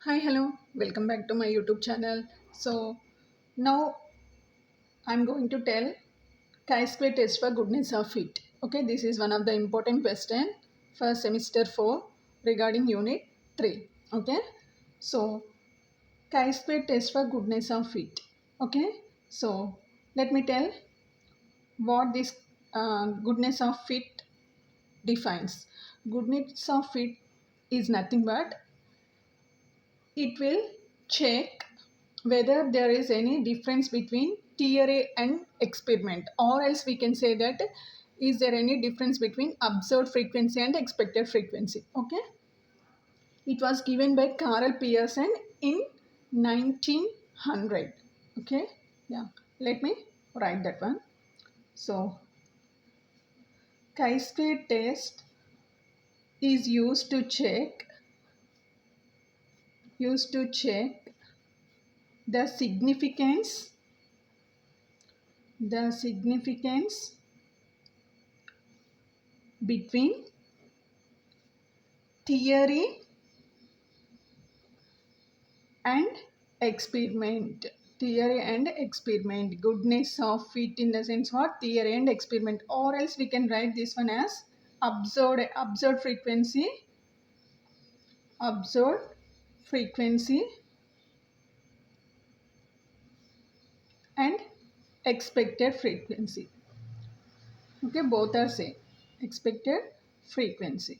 Hi, hello, welcome back to my YouTube channel. So, now I'm going to tell chi-square test for goodness of fit. Okay, this is one of the important question for semester 4 regarding unit 3. Okay, so chi-square test for goodness of fit. Okay, so let me tell what this goodness of fit defines. Goodness of fit is nothing but it will check whether there is any difference between theory and experiment, or else we can say that is there any difference between observed frequency and expected frequency. Okay, it was given by Carl Pearson in 1900. Okay, yeah, let me write that one. So chi-square test is used to check the significance between theory and experiment. Theory and experiment. Goodness of fit in the sense what? Theory and experiment. Or else we can write this one as observed frequency, observed frequency and expected frequency. Okay, both are same. Expected frequency.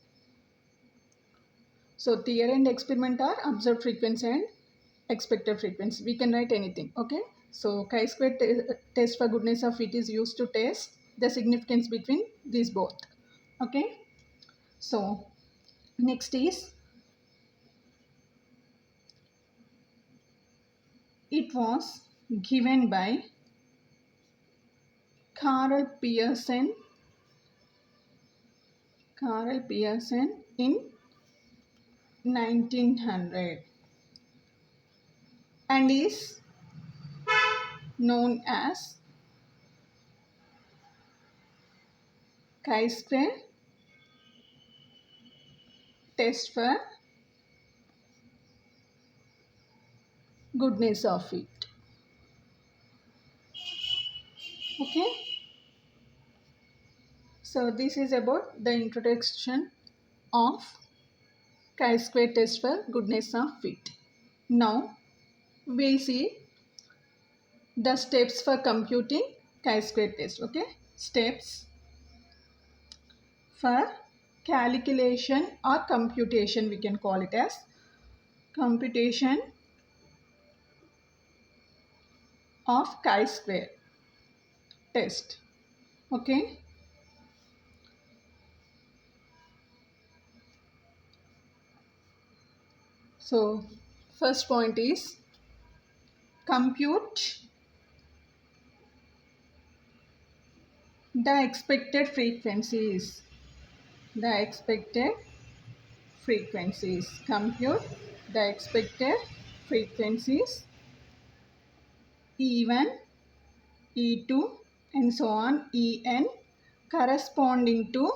So theory and experiment are observed frequency and expected frequency. We can write anything. Okay. So chi-square test for goodness of fit is used to test the significance between these both. Okay. So next is it was given by Carl Pearson. Carl Pearson in 1900 and is known as chi-square test for goodness of fit. Okay. So this is about the introduction of chi-square test for goodness of fit. Now we'll see the steps for computing chi-square test. Okay, steps for calculation or computation, we can call it as computation of chi-square test. Okay, so first point is compute the expected frequencies. The expected frequencies. Compute the expected frequencies E1, E2 and so on, En corresponding to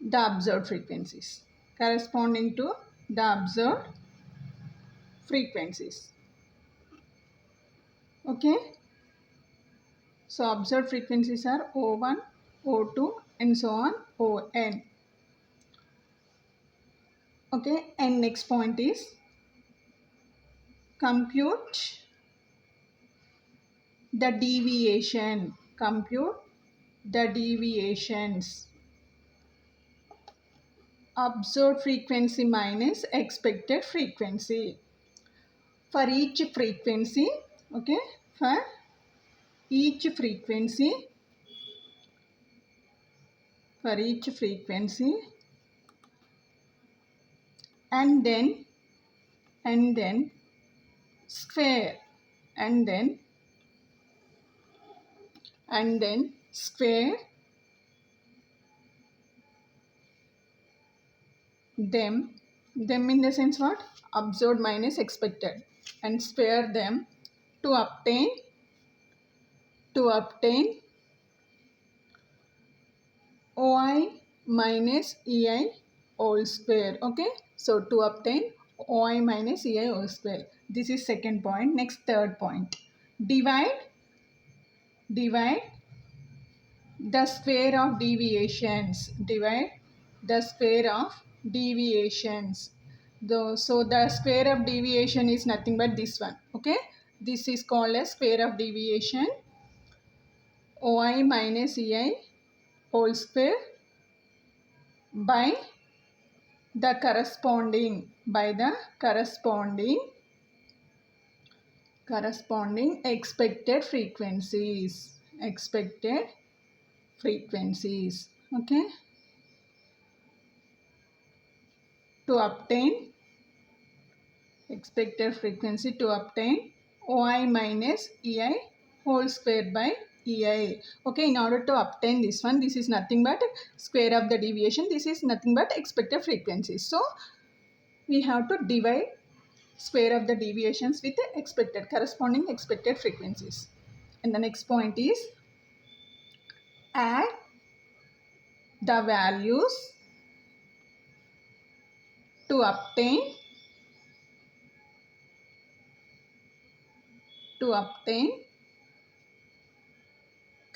the observed frequencies. Corresponding to the observed frequencies. Okay. So observed frequencies are O1, O2 and so on, On. Okay, and next point is compute the deviation. Compute the deviations. Observed frequency minus expected frequency. For each frequency, okay, for each frequency, and then square and then square them in the sense what? Observed minus expected, and square them to obtain OI minus ei whole square. Okay, so to obtain oi minus ei whole square. This is second point. Next, third point. Divide the square of deviations. Divide the square of deviations. So the square of deviation is nothing but this one. Okay, this is called as square of deviation, oi minus ei whole square by the corresponding expected frequencies. Okay, to obtain expected frequency, to obtain oi minus ei whole square by ei. Okay, in order to obtain this one, this is nothing but square of the deviation, this is nothing but expected frequency. So we have to divide square of the deviations with the corresponding expected frequencies. And the next point is add the values to obtain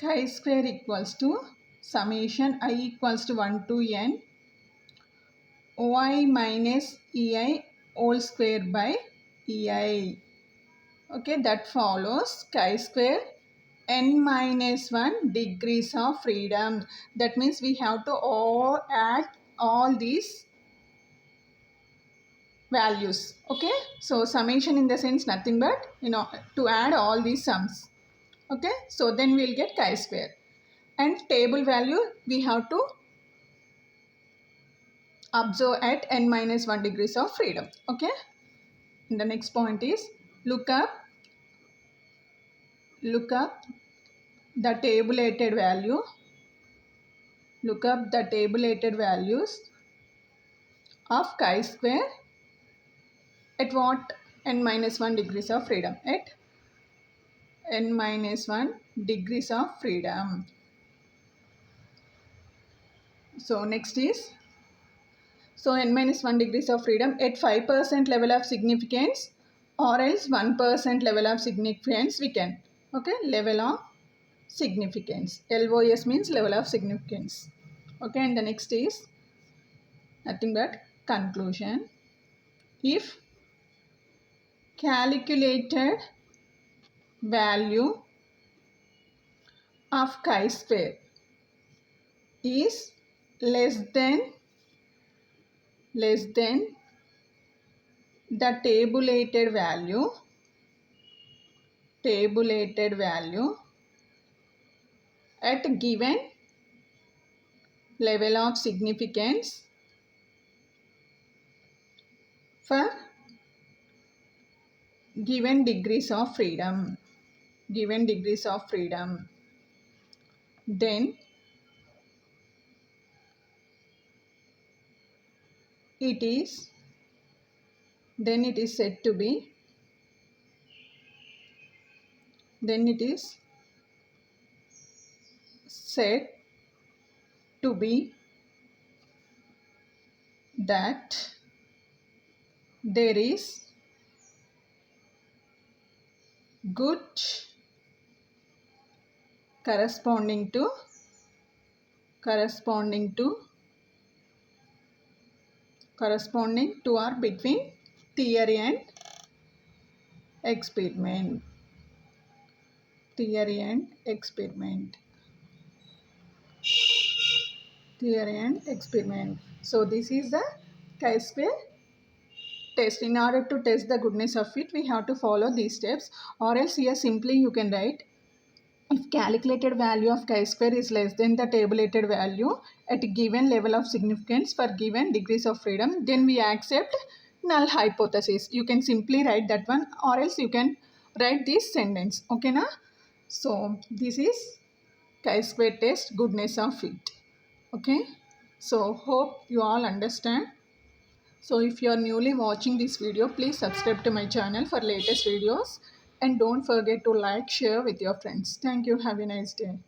chi-square equals to summation I equals to 1 to n oi minus ei whole square by ei. Okay, that follows chi-square n minus 1 degrees of freedom. That means we have to add all these values. Okay, so summation in the sense nothing but to add all these sums. Okay, so then we'll get chi-square, and table value we have to observe at n minus 1 degrees of freedom. Okay, and the next point is look up the tabulated values of chi-square at what? N minus 1 degrees of freedom. At n minus 1 degrees of freedom. So next is, so n minus 1 degrees of freedom at 5% level of significance or else 1% level of significance we can. Okay, level of significance. LOS means level of significance. Okay, and the next is nothing but conclusion. If calculated value of chi-square is less than the tabulated value at given level of significance for given degrees of freedom, then it is said to be that there is good corresponding to or between theory and experiment. So this is the chi-square test. In order to test the goodness of it, we have to follow these steps, or else here simply you can write, if calculated value of chi-square is less than the tabulated value at given level of significance for given degrees of freedom, then we accept null hypothesis. You can simply write that one, or else you can write this sentence. Okay, na? So this is chi-square test, goodness of it. Okay, so hope you all understand. So if you are newly watching this video, please subscribe to my channel for latest videos, and don't forget to like, share with your friends. Thank you. Have a nice day.